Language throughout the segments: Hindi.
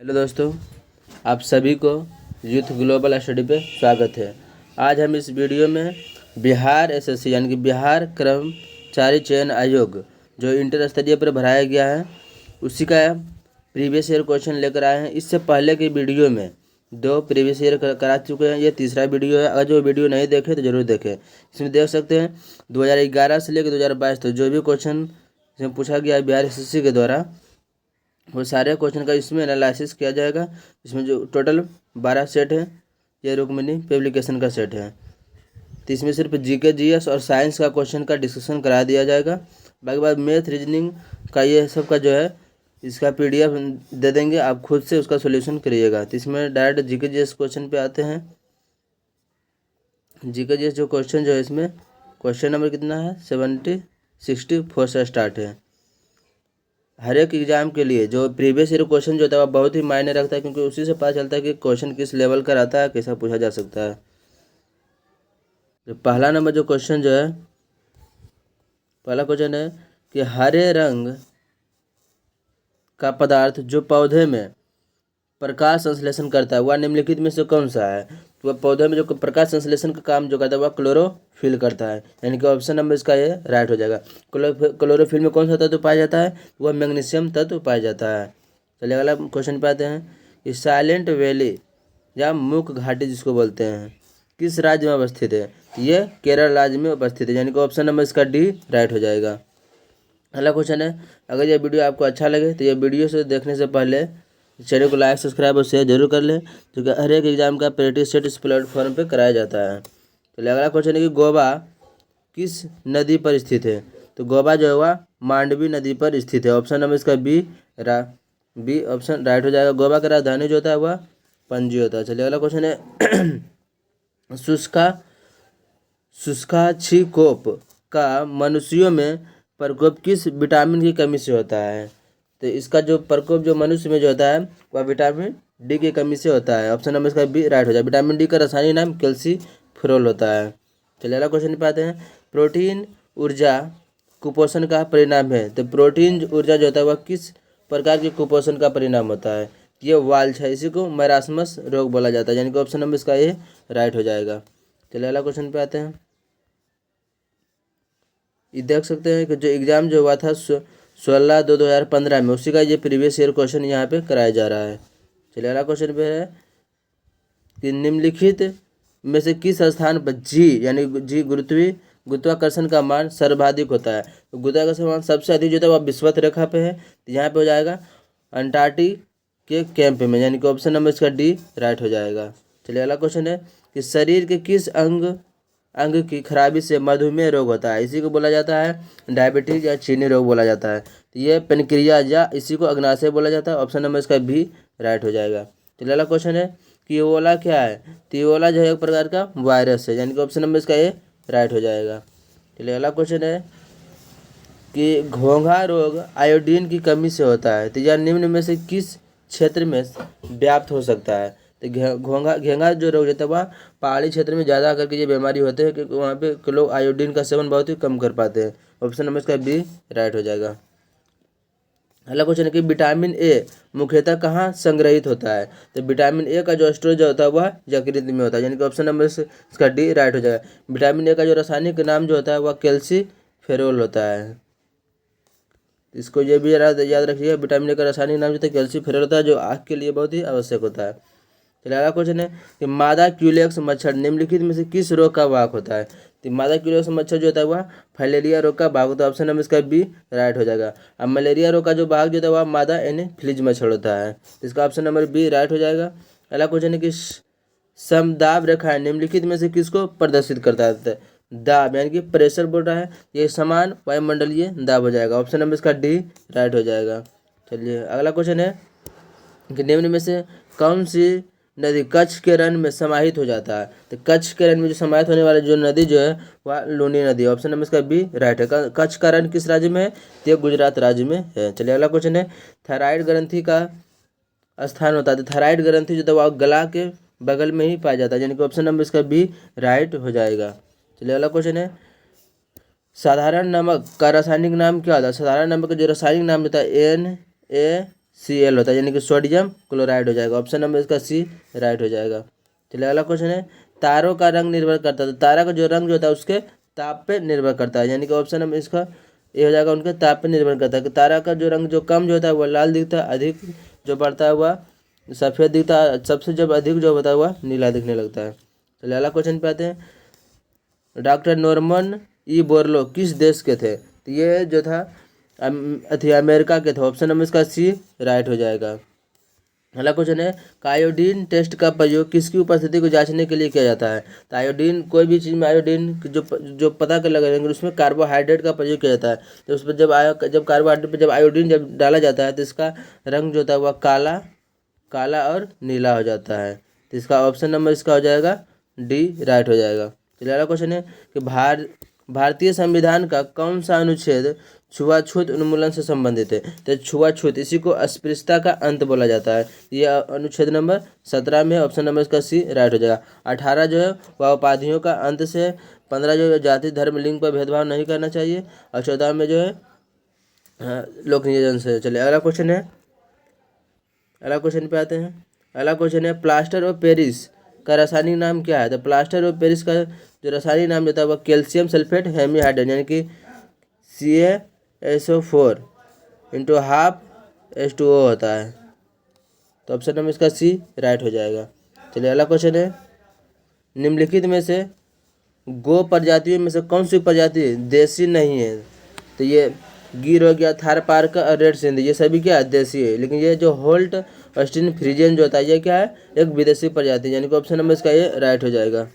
हेलो दोस्तों, आप सभी को यूथ ग्लोबल स्टडी पे स्वागत है। आज हम इस वीडियो में बिहार एसएससी यानी कि बिहार कर्मचारी चयन आयोग जो इंटर स्तरीय पर भराया गया है उसी का प्रीवियस ईयर क्वेश्चन लेकर आए हैं। इससे पहले की वीडियो में 2 प्रीवियस ईयर करा चुके हैं, ये तीसरा वीडियो है। अगर जो वीडियो नहीं देखे तो ज़रूर देखें। इसमें देख सकते हैं 2011 से लेकर 2022 तक जो भी क्वेश्चन इसमें पूछा गया है बिहार एसएससी के द्वारा, वो सारे क्वेश्चन का इसमें एनालिसिस किया जाएगा। इसमें जो टोटल 12 सेट है, ये रुक्मिणी पब्लिकेशन का सेट है। तो इसमें सिर्फ जीके जीएस और साइंस का क्वेश्चन का डिस्कशन करा दिया जाएगा। बाकी बात मैथ रीजनिंग का ये सब का जो है इसका पीडीएफ दे देंगे, आप खुद से उसका सोल्यूशन करिएगा। तो इसमें डायरेक्ट जीके जीएस क्वेश्चन पे आते हैं। जीके जीएस जो क्वेश्चन जो है इसमें क्वेश्चन नंबर कितना है 64 से स्टार्ट है। हर एक एग्जाम के लिए जो प्रीवियस ईयर क्वेश्चन जो होता है वो बहुत ही मायने रखता है, क्योंकि उसी से पता चलता है कि क्वेश्चन किस लेवल का रहता है, कैसा पूछा जा सकता है। तो पहला नंबर जो क्वेश्चन जो है, पहला क्वेश्चन है कि हरे रंग का पदार्थ जो पौधे में प्रकाश संश्लेषण करता है वह निम्नलिखित में से कौन सा है। तो वह पौधे में जो प्रकाश संश्लेषण का काम जो करता है वह क्लोरोफिल करता है, यानी कि ऑप्शन नंबर इसका ये राइट हो जाएगा। क्लोरोफिल में कौन सा तत्व पाया जाता है, वह मैग्नीशियम तत्व पाया जाता है। चलिए अगला क्वेश्चन पे आते हैं। ये साइलेंट वैली या मूक घाटी जिसको बोलते हैं किस राज्य में अवस्थित है। ये केरल राज्य में उपस्थित है, यानी कि ऑप्शन नंबर इसका डी राइट हो जाएगा। अगला क्वेश्चन है, अगर यह वीडियो आपको अच्छा लगे तो यह वीडियो से देखने से पहले चैनल को लाइक सब्सक्राइब और शेयर जरूर कर लें, क्योंकि हर एक एग्जाम का प्रैक्टिस सेट इस प्लेटफॉर्म पे कराया जाता है। तो अगला क्वेश्चन है कि गोवा किस नदी पर स्थित है। तो गोवा जो है वह मांडवी नदी पर स्थित है, ऑप्शन नंबर इसका बी ऑप्शन राइट हो जाएगा। गोवा का राजधानी जो होता है वह पणजी होता है। चलिए अगला क्वेश्चन है शुष्काछिकोप का मनुष्यों में प्रकोप किस विटामिन की कमी से होता है। तो इसका जो प्रकोप जो मनुष्य में जो होता है वह विटामिन डी की कमी से होता है, ऑप्शन नंबर इसका बी राइट हो जाए। विटामिन डी का रासायनिक नाम कैल्सीफेरॉल होता है। चलिए अगला क्वेश्चन पे आते हैं। प्रोटीन ऊर्जा कुपोषण का परिणाम है। तो प्रोटीन ऊर्जा जो होता है वह किस प्रकार के कुपोषण का परिणाम होता है। ये वाल्च है, इसी को मैरास्मस रोग बोला जाता है, यानी कि ऑप्शन नंबर इसका ये राइट हो जाएगा। चलिए अगला क्वेश्चन पे आते हैं। ये देख सकते हैं कि जो एग्ज़ाम जो हुआ था 16/2/2015 में, उसी का ये प्रीवियस ईयर क्वेश्चन यहाँ पे कराया जा रहा है। चलिए अगला क्वेश्चन पे है कि निम्नलिखित में से किस स्थान पर जी यानी जी गुरुत्वाकर्षण का मान सर्वाधिक होता है। तो गुरुत्वाकर्षण मान सबसे अधिक जो होता है वह विषुवत रेखा पे है, तो यहाँ पे हो जाएगा अंटार्कटिक के कैंप में, यानी कि ऑप्शन नंबर इसका डी राइट हो जाएगा। चलिए अगला क्वेश्चन है कि शरीर के किस अंग की खराबी से मधुमेह रोग होता है। इसी को बोला जाता है डायबिटीज या चीनी रोग बोला जाता है। तो ये पेनक्रियाज या इसी को अग्नाशय बोला जाता है, ऑप्शन नंबर इसका भी राइट हो जाएगा। चलिए अगला क्वेश्चन है कि इबोला क्या है। तो इबोला जो है एक प्रकार का वायरस है, यानी कि ऑप्शन नंबर इसका ये राइट हो जाएगा। चलिए अगला क्वेश्चन है कि घोंघा रोग आयोडीन की कमी से होता है। तो यह निम्न में से किस क्षेत्र में व्याप्त हो सकता है। तो घेंघा जो रोग रहता है वह पहाड़ी क्षेत्र में ज़्यादा करके ये बीमारी होते हैं, क्योंकि वहाँ पे लोग आयोडीन का सेवन बहुत ही कम कर पाते हैं, ऑप्शन नंबर इसका बी राइट हो जाएगा। अगला क्वेश्चन है कि विटामिन ए मुख्यतः कहाँ संग्रहित होता है। तो विटामिन ए का जो स्टोरेज होता है वह यकृत में होता है, यानी कि ऑप्शन नंबर इसका डी राइट हो जाएगा। विटामिन ए का जो रासायनिक नाम जो होता है वह कैल्सीफेरॉल होता है। इसको ये भी याद रखिए, विटामिन ए का रासायनिक नाम जो होता है कैल्सीफेरॉल होता है, जो आँख के लिए बहुत ही आवश्यक होता है। चलिए अगला क्वेश्चन है कि मादा क्यूलेक्स मच्छर निम्नलिखित में से किस रोग का वाहक होता है। तो मादा क्यूलेक्स मच्छर जो होता है वह फाइलेरिया रोग का वाहक होता है, ऑप्शन नंबर इसका बी राइट हो जाएगा। अब मलेरिया रोग का जो वाहक जो होता है वह मादा एनोफिलीज मच्छर होता है, तो इसका ऑप्शन नंबर बी राइट हो जाएगा। अगला क्वेश्चन है कि समदाब रेखा निम्नलिखित में से किसको प्रदर्शित करता है। दाब यानी कि प्रेशर बोल रहा है, ये समान वायुमंडलीय दाब हो जाएगा, ऑप्शन नंबर इसका डी राइट हो जाएगा। चलिए अगला क्वेश्चन है कि निम्न में से कौन सी नदी कच्छ के रण में समाहित हो जाता है। तो कच्छ के रण में जो समाहित होने वाली जो नदी जो है वह लूनी नदी, ऑप्शन नंबर इसका बी राइट है। कच्छ का रण किस राज्य में है, तो गुजरात राज्य में है। चलिए अगला क्वेश्चन है थायराइड ग्रंथि का स्थान होता है। तो थायराइड ग्रंथि जो है वह गला के बगल में ही पाया जाता है, यानी कि ऑप्शन नंबर इसका बी राइट हो जाएगा। चलिए अगला क्वेश्चन है साधारण नमक का रासायनिक नाम क्या होता है। साधारण नमक का जो रासायनिक नाम होता है NaCl Cl होता है, यानी कि सोडियम क्लोराइड हो जाएगा। ऑप्शन नंबर इसका सी राइट हो जाएगा। चलिए अगला क्वेश्चन है, तारों का रंग निर्भर करता है, तो तारा का जो रंग जो होता है उसके ताप पे निर्भर करता है, यानी कि ऑप्शन नंबर इसका ये हो जाएगा, उनके ताप पे निर्भर करता है कि तारा का जो रंग जो कम जो होता है वह लाल दिखता है, अधिक जो बढ़ता है वह सफ़ेद दिखता है, सबसे जब अधिक जो होता है वह नीला दिखने लगता है। चलिए अगला क्वेश्चन पे आते हैं, डॉक्टर नॉर्मन ई बोरलो किस देश के थे, तो ये जो था अमेरिका के थे। ऑप्शन नंबर इसका सी राइट हो जाएगा। अगला क्वेश्चन है, आयोडीन टेस्ट का प्रयोग किसकी उपस्थिति को जांचने के लिए किया जाता है, तो आयोडीन कोई भी चीज़ में आयोडीन जो पता कर लगाएंगे उसमें कार्बोहाइड्रेट का प्रयोग किया जाता है, तो उस पर जब कार्बोहाइड्रेट पर जब आयोडीन जब डाला जाता है तो इसका रंग जो होता है वह काला और नीला हो जाता है, तो इसका ऑप्शन नंबर इसका हो जाएगा डी राइट हो जाएगा। चलिए अगला क्वेश्चन है कि भारतीय संविधान का कौन सा अनुच्छेद छुआछूत उन्मूलन से संबंधित है, तो छुआछूत इसी को अस्पृश्यता का अंत बोला जाता है, ये अनुच्छेद नंबर 17 में, ऑप्शन नंबर इसका सी राइट हो जाएगा। 18 जो है वह उपाधियों का अंत से, 15 जो है जाति धर्म लिंग पर भेदभाव नहीं करना चाहिए, और 14 में जो है लोक नियोजन से। चलिए अगला क्वेश्चन है, अगला क्वेश्चन पे आते हैं। अगला क्वेश्चन है, प्लास्टर ऑफ पेरिस का रासायनिक नाम क्या है, तो प्लास्टर ऑफ पेरिस का जो रासायनिक नाम होता है वह कैल्शियम सल्फेट हेमीहाइड्रेट, यानी कि CaSO4 इंटू हाफ H2O होता है, तो ऑप्शन नंबर इसका सी राइट हो जाएगा। चलिए अगला क्वेश्चन है, निम्नलिखित में से गो प्रजातियों में से कौन सी प्रजाति देसी नहीं है, तो ये गिर हो गया, थारपारकर और रेड सिंध, ये सभी क्या है देसी है, लेकिन ये जो होल्ट ऑस्टिन फ्रीजियन जो होता है ये क्या है एक विदेशी प्रजाति, यानी कि ऑप्शन नंबर इसका ये राइट हो जाएगा।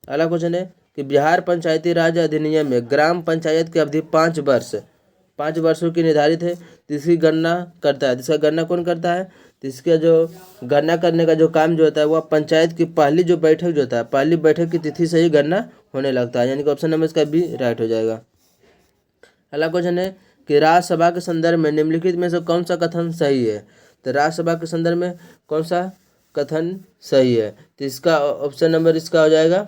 अगला क्वेश्चन है कि बिहार पंचायती राज अधिनियम में ग्राम पंचायत की अवधि 5 वर्षों की निर्धारित है, तो इसकी गणना करता है, इसका गणना कौन करता है, तो इसका जो गणना करने का जो काम जो होता है वह पंचायत की पहली जो बैठक जो होता है, पहली बैठक की तिथि से ही गणना होने लगता है, यानी कि ऑप्शन नंबर इसका भी राइट हो जाएगा। अगला क्वेश्चन है कि राज्यसभा के संदर्भ में निम्नलिखित में से कौन सा कथन सही है, तो राज्यसभा के संदर्भ में कौन सा कथन सही है, तो इसका ऑप्शन नंबर इसका हो जाएगा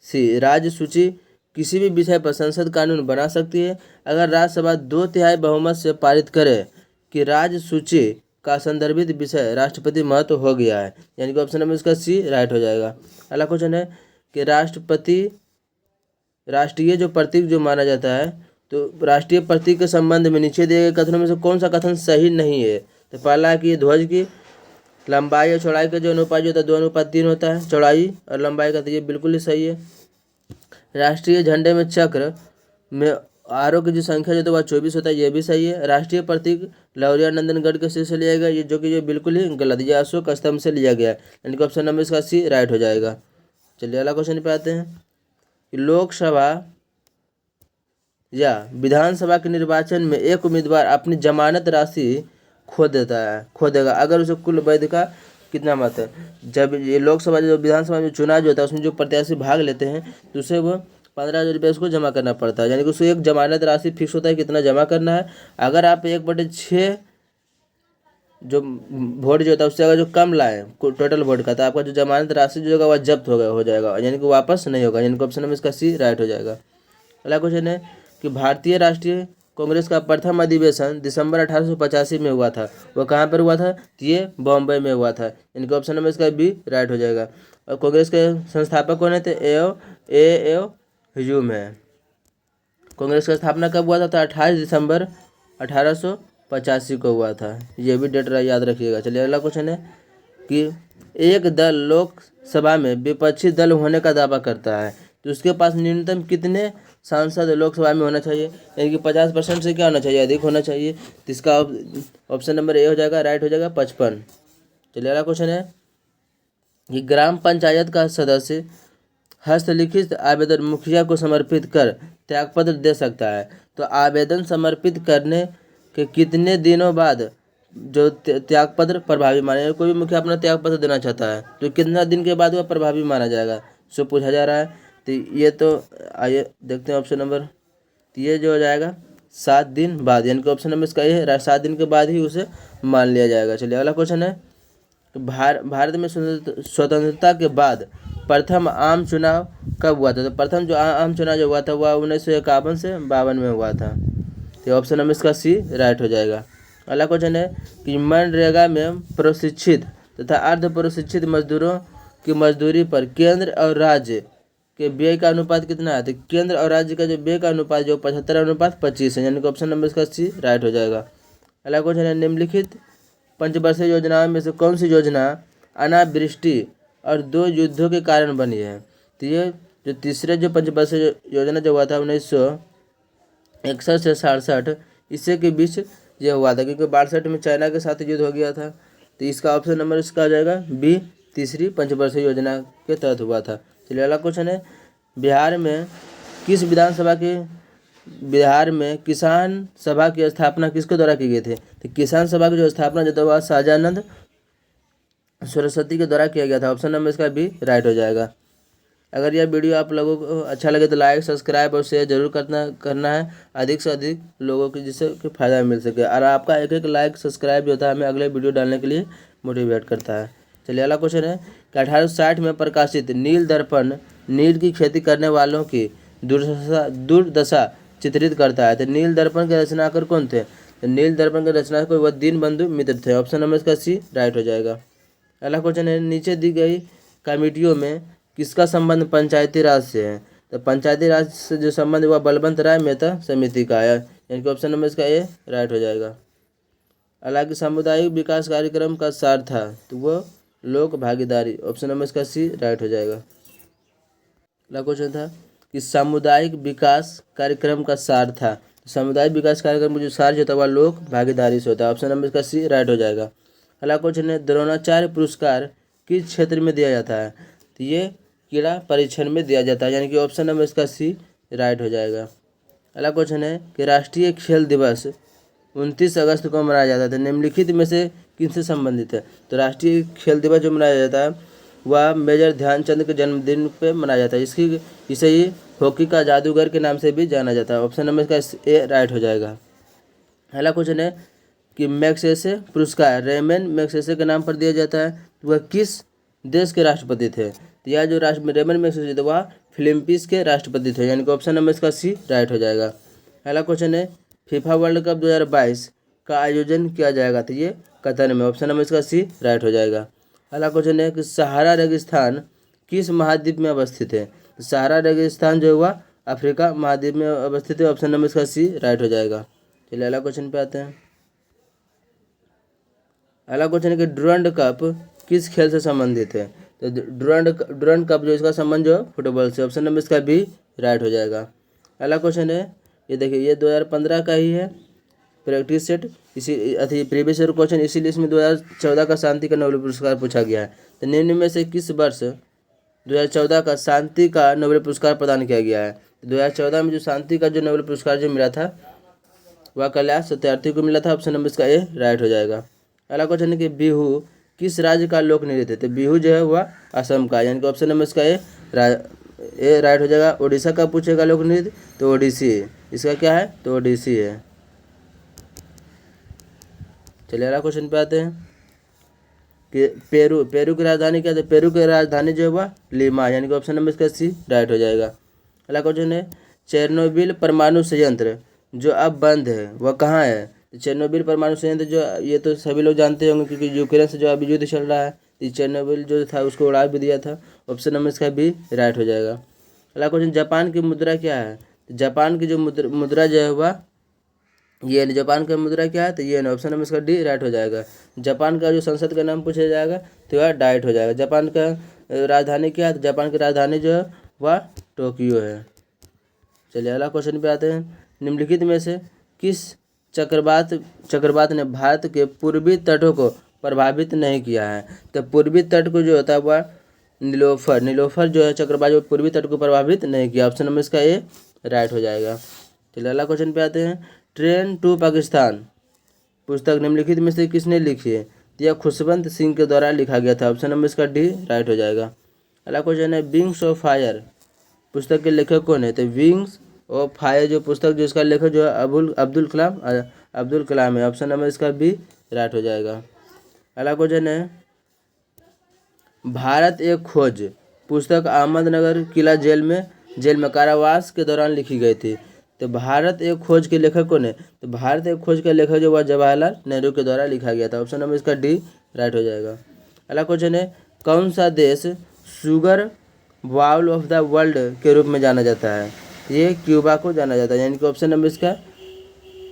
सी, राज्य सूची किसी भी विषय पर संसद कानून बना सकती है अगर राज्यसभा 2/3 बहुमत से पारित करे कि राज्य सूची का संदर्भित विषय राष्ट्रपति महत्व हो गया है, यानी कि ऑप्शन नंबर इसका सी राइट हो जाएगा। अगला क्वेश्चन है कि राष्ट्रीय जो प्रतीक जो माना जाता है, तो राष्ट्रीय प्रतीक के संबंध में नीचे दिए गए कथनों में से कौन सा कथन सही नहीं है, तो पहला है कि ध्वज की लंबाई और चौड़ाई का जो अनुपात जो होता है 2:3 होता है, चौड़ाई और लंबाई का, तो ये बिल्कुल ही सही है। राष्ट्रीय झंडे में चक्र में आरों की जो संख्या जो तो वह 24 होता है, ये भी सही है। राष्ट्रीय प्रतीक लौरिया नंदनगढ़ के सिर से लिया गया, ये जो कि ये बिल्कुल ही गलत, ये अशोक स्तंभ से लिया गया है, यानी कि ऑप्शन नंबर इसका सी राइट हो जाएगा। चलिए अगला क्वेश्चन पे आते हैं कि लोकसभा या विधानसभा के निर्वाचन में एक उम्मीदवार अपनी जमानत राशि खो देगा अगर उसे कुल वैध का कितना मत है। जब ये लोकसभा जो विधानसभा में चुनाव जो होता है उसमें जो प्रत्याशी भाग लेते हैं तो उसे वो 15,000 रुपये उसको जमा करना पड़ता है, यानी कि उसको एक जमानत राशि फिक्स होता है कितना जमा करना है। अगर आप 1/6 जो वोट जो होता है उससे अगर जो कम लाए टोटल वोट का, तो आपका जो जमानत राशि जो होगा वह जब्त हो जाएगा, यानी कि वापस नहीं होगा, यानी कि ऑप्शन नंबर इसका सी राइट हो जाएगा। अगला क्वेश्चन है कि भारतीय राष्ट्रीय कांग्रेस का प्रथम अधिवेशन दिसंबर 1885 में हुआ था, वो कहाँ पर हुआ था, ये बॉम्बे में हुआ था, यानी कि ऑप्शन नंबर इसका भी राइट हो जाएगा। और कांग्रेस के संस्थापक कौन थे, ए ह्यूम है। कांग्रेस का स्थापना कब हुआ था, तो 28 दिसंबर 1885 को हुआ था, ये भी डेट याद रखिएगा। चलिए अगला क्वेश्चन है कि एक दल लोकसभा में विपक्षी दल होने का दावा करता है, तो उसके पास न्यूनतम कितने सांसद लोकसभा में होना चाहिए, यानी कि 50% से क्या होना चाहिए, अधिक होना चाहिए, तो इसका ऑप्शन नंबर ए हो जाएगा, राइट हो जाएगा 55। चलिए अगला क्वेश्चन है कि ग्राम पंचायत का सदस्य हस्तलिखित आवेदन मुखिया को समर्पित कर त्यागपत्र दे सकता है, तो आवेदन समर्पित करने के कितने दिनों बाद जो त्यागपत्र प्रभावी माने, कोई भी मुखिया अपना त्यागपत्र देना चाहता है तो कितना दिन के बाद वह प्रभावी माना जाएगा, सो पूछा जा रहा है। तो ये तो आइए देखते हैं ऑप्शन नंबर, तो ये जो हो जाएगा 7 दिन बाद, यानी कि ऑप्शन नंबर इसका ये है 7 दिन के बाद ही उसे मान लिया जाएगा। चलिए अगला क्वेश्चन है तो भारत में स्वतंत्रता के बाद प्रथम आम चुनाव कब हुआ था, तो प्रथम जो आम चुनाव जो हुआ था वह 1951 से 52 में हुआ था, तो ऑप्शन नंबर इसका सी राइट हो जाएगा। अगला क्वेश्चन है कि मनरेगा में प्रशिक्षित तथा अर्ध प्रशिक्षित मजदूरों की मजदूरी पर केंद्र और राज्य के व्यय का अनुपात कितना है? तो केंद्र और राज्य का जो व्यय का अनुपात जो 75:25 है, यानी कि ऑप्शन नंबर इसका सी राइट हो जाएगा। अगला क्वेश्चन है निम्नलिखित पंचवर्षीय योजनाओं में से कौन सी योजना अनावृष्टि और 2 युद्धों के कारण बनी है? तो ये जो तीसरे जो पंचवर्षीय योजना जो हुआ था 1961 से 67 इससे के बीच ये हुआ था, क्योंकि 62 में चाइना के साथ युद्ध हो गया था। तो इसका ऑप्शन नंबर इसका आ जाएगा बी, तीसरी पंचवर्षीय योजना के तहत हुआ था। चलिए अगला क्वेश्चन है बिहार में किसान सभा की स्थापना किसके द्वारा की गई थी? तो किसान सभा की जो स्थापना जो था वह शाहजानंद सरस्वती के द्वारा किया गया था। ऑप्शन नंबर इसका भी राइट हो जाएगा। अगर यह वीडियो आप लोगों को अच्छा लगे तो लाइक, सब्सक्राइब और शेयर जरूर करना है अधिक से अधिक लोगों को, जिससे कि फ़ायदा मिल सके। और आपका एक एक लाइक सब्सक्राइब जो होता है हमें अगले वीडियो डालने के लिए मोटिवेट करता है। चलिए अगला क्वेश्चन है कि 1860 में प्रकाशित नील दर्पण नील की खेती करने वालों की दुर्दशा चित्रित करता है। तो नील दर्पण के रचनाकार कौन थे? तो नील दर्पण के रचनाकार वह दीनबंधु मित्र थे। ऑप्शन नंबर इसका सी राइट हो जाएगा। अगला क्वेश्चन है नीचे दी गई कमेटियों में किसका संबंध पंचायती राज से है? तो पंचायती राज से जो संबंध हुआ बलवंत राय मेहता समिति का है, यानी कि ऑप्शन नंबर इसका ए राइट हो जाएगा। हालांकि सामुदायिक विकास कार्यक्रम का सार था तो वो लोक भागीदारी। ऑप्शन नंबर इसका सी राइट हो जाएगा। अगला क्वेश्चन था कि सामुदायिक विकास कार्यक्रम का सार था। सामुदायिक विकास कार्यक्रम जो सार जो था वह लोक भागीदारी से होता है। ऑप्शन नंबर इसका सी राइट हो जाएगा। अगला क्वेश्चन है द्रोणाचार्य पुरस्कार किस क्षेत्र में दिया जाता है? तो ये क्रीड़ा परीक्षण में दिया जाता है, यानी कि ऑप्शन नंबर इसका सी राइट हो जाएगा। अगला क्वेश्चन है कि राष्ट्रीय खेल दिवस 29 अगस्त को मनाया जाता है, निम्नलिखित में से किनसे संबंधित है? तो राष्ट्रीय खेल दिवस जो मनाया जाता है वह मेजर ध्यानचंद के जन्मदिन पे मनाया जाता है। इसे ही हॉकी का जादूगर के नाम से भी जाना जाता है। ऑप्शन नंबर इसका ए राइट हो जाएगा। अगला क्वेश्चन है कि मैग्सेसे पुरस्कार रेमन मैग्सेसे के नाम पर दिया जाता है, वह किस देश के राष्ट्रपति थे? तो यह जो रेमन मैग्सेसे थे वह फिलीपींस के राष्ट्रपति थे, यानी कि ऑप्शन नंबर इसका सी राइट हो जाएगा। अगला क्वेश्चन है फीफा वर्ल्ड कप 2022 का आयोजन किया जाएगा, तो ये कतर में। ऑप्शन नंबर इसका सी राइट हो जाएगा। अगला क्वेश्चन है कि सहारा रेगिस्तान किस महाद्वीप में अवस्थित है? तो सहारा रेगिस्तान जो हुआ अफ्रीका महाद्वीप में अवस्थित है। ऑप्शन नंबर इसका सी राइट हो जाएगा। चलिए अगला क्वेश्चन पे आते हैं। अगला क्वेश्चन है कि डुरंड कप किस खेल से संबंधित है? तो डुरंड कप जो इसका संबंध जो फुटबॉल से। ऑप्शन नंबर इसका भी राइट हो जाएगा। अगला क्वेश्चन है ये देखिए ये 2015 का ही है प्रैक्टिस सेट, इसी प्रीवियस ईयर क्वेश्चन, इसीलिए इसमें 2014 का शांति का नोबेल पुरस्कार पूछा गया है। तो निम्न में से किस वर्ष 2014 का शांति का नोबेल पुरस्कार प्रदान किया गया है? 2014 में जो शांति का जो नोबेल पुरस्कार जो मिला था वह कैलाश सत्यार्थी को मिला था। ऑप्शन नंबर इसका ए राइट हो जाएगा। अगला क्वेश्चन है कि बिहू किस राज्य का लोक नृत्य है? तो बिहू जो है वह असम का, यानी कि ऑप्शन नंबर इसका ए राइट हो जाएगा। उड़ीसा का पूछेगा लोक नृत्य तो ओडिसी, इसका क्या है? तो ओडिसी है। चलिए अगला क्वेश्चन पे आते हैं कि पेरू की राजधानी क्या है? पेरू की राजधानी जो है वह लीमा, यानी कि ऑप्शन नंबर इसका सी राइट हो जाएगा। अगला क्वेश्चन है चेरनोबिल परमाणु संयंत्र जो अब बंद है वह कहाँ है? चेरनोबिल परमाणु संयंत्र जो ये तो सभी लोग जानते होंगे क्योंकि यूक्रेन से जो अभी युद्ध चल रहा है, तो चेरनोबिल जो था उसको उड़ा भी दिया था। ऑप्शन नंबर इसका भी राइट हो जाएगा। अगला क्वेश्चन जापान की मुद्रा क्या है? जापान की जो मुद्रा जो है वह ये जापान का मुद्रा क्या है? तो ये ऑप्शन नंबर इसका डी राइट हो जाएगा। जापान का जो संसद का नाम पूछा जाएगा तो वह डाइट हो जाएगा। जापान का राजधानी क्या है? तो जापान की राजधानी जो है वह टोक्यो है। चलिए अगला क्वेश्चन पे आते हैं। निम्नलिखित में से किस चक्रवात ने भारत के पूर्वी तटों को प्रभावित नहीं किया है? तो पूर्वी तट को जो होता है वह नीलोफर जो है चक्रवात जो पूर्वी तट को प्रभावित नहीं किया। ऑप्शन नंबर इसका ए राइट हो जाएगा। चलिए अगला क्वेश्चन पे आते हैं। ट्रेन टू पाकिस्तान पुस्तक निम्नलिखित में से किसने लिखी है? यह खुशवंत सिंह के द्वारा लिखा गया था। ऑप्शन नंबर इसका डी राइट हो जाएगा। अगला क्वेश्चन है विंग्स ऑफ फायर पुस्तक के लेखक कौन है? तो विंग्स ऑफ फायर जो पुस्तक जो इसका लेखक जो है अब्दुल कलाम है। ऑप्शन नंबर इसका बी राइट हो जाएगा। अगला क्वेश्चन है भारत एक खोज पुस्तक अहमदनगर किला जेल में कारावास के दौरान लिखी गई थी। तो भारत एक खोज के लेखक कौन है? तो भारत एक खोज के लेखक जो वह जवाहरलाल नेहरू के द्वारा लिखा गया था। ऑप्शन नंबर इसका डी राइट हो जाएगा। अगला क्वेश्चन है, कौन सा देश sugar bowl of the world के रूप में जाना जाता है? ये क्यूबा को जाना जाता है, यानी कि ऑप्शन नंबर इसका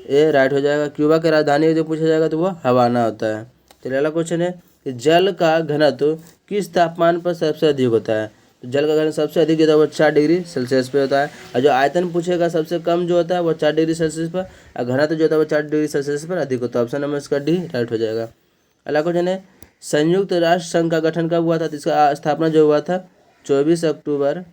ए राइट हो जाएगा। क्यूबा की राजधानी जो पूछा जाएगा तो वो हवाना होता है। चलिए अगला क्वेश्चन है कि जल का घनत्व किस तापमान पर सबसे अधिक होता है? तो जल का घनत्व सबसे अधिक होता है वो 4 डिग्री सेल्सियस पे होता है, और जो आयतन पूछेगा सबसे कम जो होता है वो 4 डिग्री सेल्सियस पर, और घनत्व जो होता है वो 4 डिग्री सेल्सियस पर अधिक होता है। ऑप्शन नंबर इसका डी राइट हो जाएगा। अगला क्वेश्चन है, संयुक्त राष्ट्र संघ का गठन कब हुआ था? तो इसका स्थापना जो हुआ था 24 अक्टूबर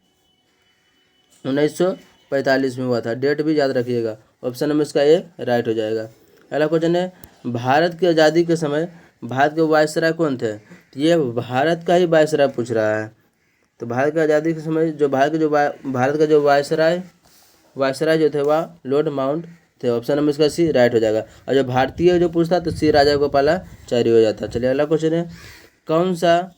1945 में हुआ था। डेट भी याद रखिएगा। ऑप्शन नंबर इसका ए राइट हो जाएगा। अगला क्वेश्चन है, भारत की आज़ादी के समय भारत के वायसराय कौन थे? तो ये भारत का ही वायसराय पूछ रहा है। तो भारत की आज़ादी के समय जो भारत का जो वायसराय जो थे वह लॉर्ड माउंट थे। ऑप्शन नंबर इसका सी राइट हो जाएगा। और जो भारतीय जो पूछता तो सी राजा गोपालाचारी हो जाता। चलिए अगला क्वेश्चन है, कौन सा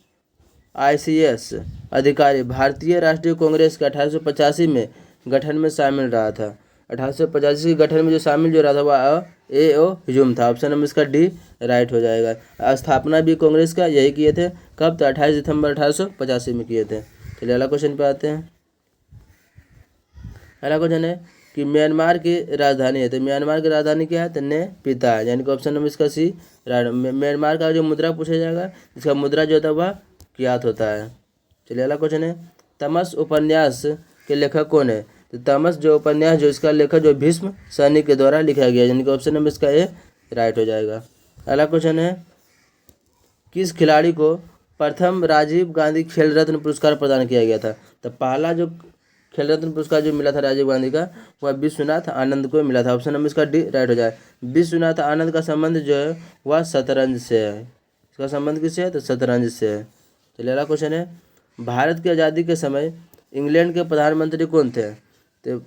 ICS अधिकारी भारतीय राष्ट्रीय कांग्रेस के 1885 में गठन में शामिल रहा था? 1885 के गठन में जो शामिल जो रहा था वह A.O. ह्यूम था। ऑप्शन नंबर इसका डी राइट हो जाएगा। स्थापना भी कांग्रेस का यही किए थे। कब? तो 28 दिसंबर 1885 में किए थे। चलिए अगला क्वेश्चन पे आते हैं। अगला क्वेश्चन है कि म्यांमार की राजधानी है, तो म्यांमार की राजधानी क्या है? तो नेपिता है, यानी कि ऑप्शन नंबर इसका सी राइट। म्यांमार का जो मुद्रा पूछा जाएगा इसका मुद्रा जो होता है वह ज्ञात होता है। चलिए अगला क्वेश्चन है, तमस उपन्यास के लेखक कौन है? तो तमस जो उपन्यास जो इसका लेखक जो भीष्म सैनिक के द्वारा लिखा गया, यानी कि ऑप्शन नंबर इसका ए राइट हो जाएगा। अगला क्वेश्चन है, किस खिलाड़ी को प्रथम राजीव गांधी खेल रत्न पुरस्कार प्रदान किया गया था? तो पहला जो खेल रत्न पुरस्कार जो मिला था राजीव गांधी का वह विश्वनाथ आनंद को मिला था। ऑप्शन नंबर इसका डी राइट हो जाए। विश्वनाथ आनंद का संबंध जो है वह शतरंज से है। इसका संबंध किससे है? तो शतरंज से है। चलिए अगला क्वेश्चन है, भारत की आज़ादी के समय इंग्लैंड के प्रधानमंत्री कौन थे? तो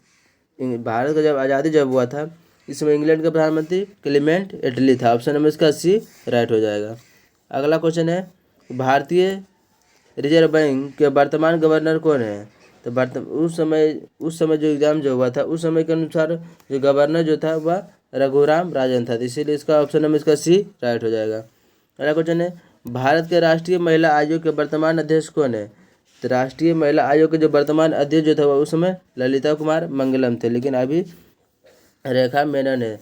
भारत का जब आज़ादी जब हुआ था इस समय इंग्लैंड के प्रधानमंत्री क्लेमेंट एटली था। ऑप्शन नंबर इसका सी राइट हो जाएगा। अगला क्वेश्चन है, भारतीय रिजर्व बैंक के वर्तमान गवर्नर कौन है? तो उस समय जो एग्ज़ाम जो हुआ था उस समय के अनुसार जो गवर्नर जो था वह रघुराम राजन था, इसीलिए इसका ऑप्शन नंबर इसका सी राइट हो जाएगा। अगला क्वेश्चन है, भारत के राष्ट्रीय महिला आयोग के वर्तमान अध्यक्ष कौन है? तो राष्ट्रीय महिला आयोग के जो वर्तमान अध्यक्ष जो था वह उस समय ललिता कुमार मंगलम थे, लेकिन अभी रेखा मेनन है।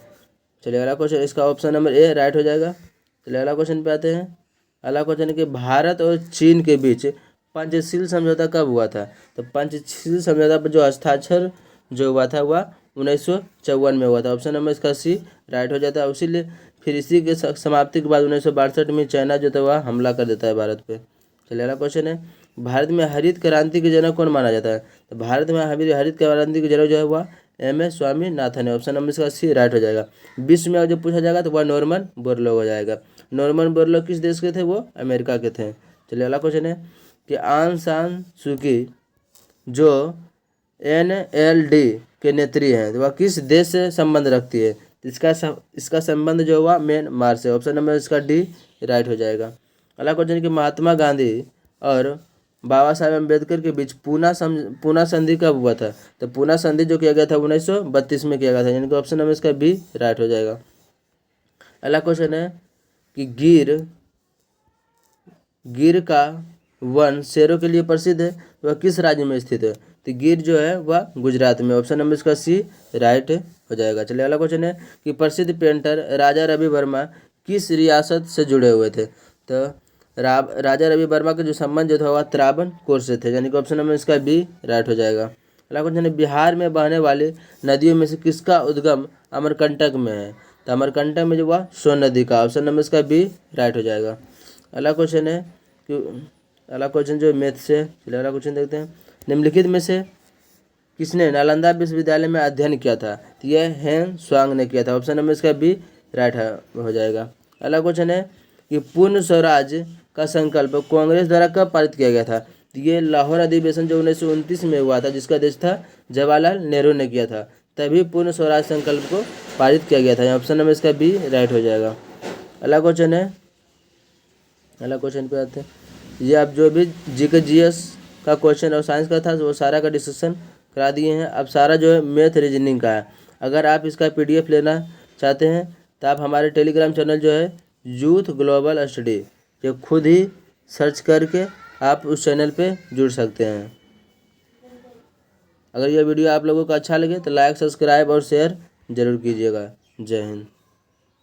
चलिए अगला क्वेश्चन, इसका ऑप्शन नंबर ए राइट हो जाएगा। चलिए अगला क्वेश्चन पे आते हैं। अगला क्वेश्चन है कि भारत और चीन के बीच पंचशील समझौता कब हुआ था? तो पंचशील समझौता पर जो हस्ताक्षर जो हुआ था वह 1954 में हुआ था। ऑप्शन नंबर इसका सी राइट हो जाता है। इसीलिए फिर इसी के समाप्ति के बाद 1962 में चाइना जो था वह हमला कर देता है भारत पे। चलिए अगला क्वेश्चन है, भारत में हरित क्रांति के जनक कौन माना जाता है? तो भारत में हरित क्रांति के जनक जो है वह M.S. स्वामीनाथन है। ऑप्शन नंबर इसका सी राइट हो जाएगा। विश्व में जो पूछा जाएगा तो वह नॉर्मन बोरलॉग हो जाएगा। नॉर्मन बोरलॉग किस देश के थे? वो अमेरिका के थे। चलिए अगला क्वेश्चन है कि आंग सान सूकी जो NLD के नेत्री हैं तो वह किस देश से संबंध रखती है? इसका संबंध जो हुआ म्यांमार से। ऑप्शन नंबर इसका डी राइट हो जाएगा। अगला क्वेश्चन कि महात्मा गांधी और बाबा साहेब अम्बेडकर के बीच पूना संधि कब हुआ था? तो पूना संधि जो किया गया था 1932 में किया गया था, यानी कि ऑप्शन नंबर इसका बी राइट हो जाएगा। अगला क्वेश्चन है कि गिर का वन शेरों के लिए प्रसिद्ध है, वह किस राज्य में स्थित है? तो गिर जो है वह गुजरात में। ऑप्शन नंबर इसका सी राइट हो जाएगा। चलिए अगला क्वेश्चन है कि प्रसिद्ध पेंटर राजा रवि वर्मा किस रियासत से जुड़े हुए थे? तो राजा रवि वर्मा के जो संबंध जो था वह त्रावणकोर से थे, यानी कि ऑप्शन नंबर इसका बी राइट हो जाएगा। अगला क्वेश्चन है, बिहार में बहने वाली नदियों में से किसका उद्गम अमरकंटक में है? तो अमरकंटक में जो वह सोन नदी का। ऑप्शन नंबर इसका बी राइट हो जाएगा। अगला क्वेश्चन है कि अगला क्वेश्चन जो मैथ से, चलिए अगला क्वेश्चन देखते हैं। निम्नलिखित में से किसने नालंदा विश्वविद्यालय में अध्ययन किया था? तो यह हेन स्वांग ने किया था। ऑप्शन नंबर इसका बी राइट हो जाएगा। अगला क्वेश्चन है कि पूर्ण स्वराज का संकल्प कांग्रेस द्वारा कब पारित किया गया था? तो ये लाहौर अधिवेशन जो 1929 में हुआ था, जिसका अध्यक्ष था जवाहरलाल नेहरू ने किया था, तभी पूर्ण स्वराज संकल्प को पारित किया गया था। ऑप्शन नंबर इसका बी राइट हो जाएगा। अगला क्वेश्चन है, अगला क्वेश्चन पे आते हैं। ये आप जो भी GS का क्वेश्चन और साइंस का था वो सारा का डिस्कशन करा दिए हैं। अब सारा जो है मैथ रीजनिंग का है। अगर आप इसका PDF लेना चाहते हैं तो आप हमारे टेलीग्राम चैनल जो है यूथ ग्लोबल स्टडी, ये खुद ही सर्च करके आप उस चैनल पे जुड़ सकते हैं। अगर यह वीडियो आप लोगों को अच्छा लगे तो लाइक, सब्सक्राइब और शेयर ज़रूर कीजिएगा। जय हिंद।